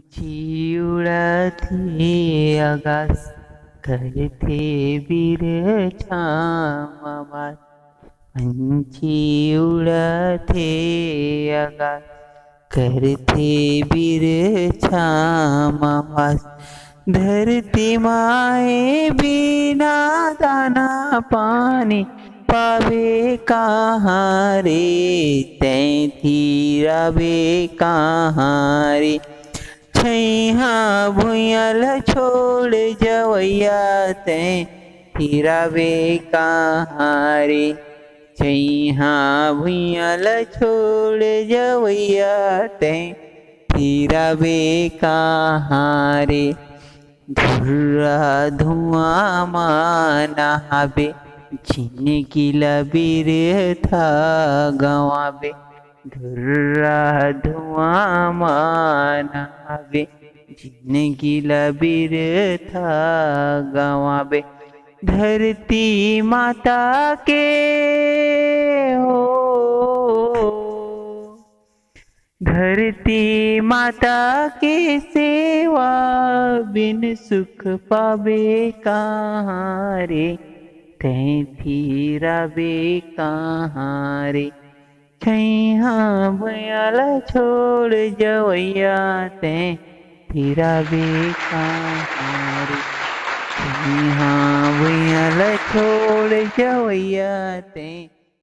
पंछी उड़ाते आकाश करते बिरछाम आवाज। पंछी उड़ाते आकाश करते बिरछाम आवाज। धरती माए बिना दाना पानी पावे कहाँ रे, तैथी रवे कहाँ रे। छैहा भुइयाल छोड़ जवैया तैथी रवे कहाँ रे। छैहा भुइयाल छोड़ जवैया तैथी रवे कहाँ रे। धुर्रा धुआं नहाबे जिंदगी बिरथा गंवाबे। धुर्रा धुआं नहाबे जिंदगी बिरथा गंवाबे। धरती माता के हो, धरती माता के सेवा बिन सुख पावे कहाँ रे, तैथी रवे कहाँ रे। छैहा भुइयाल छोड़ जवैया तैथी रवे कहाँ रे। छैहा भुइयाल छोड़ जवैया तैथी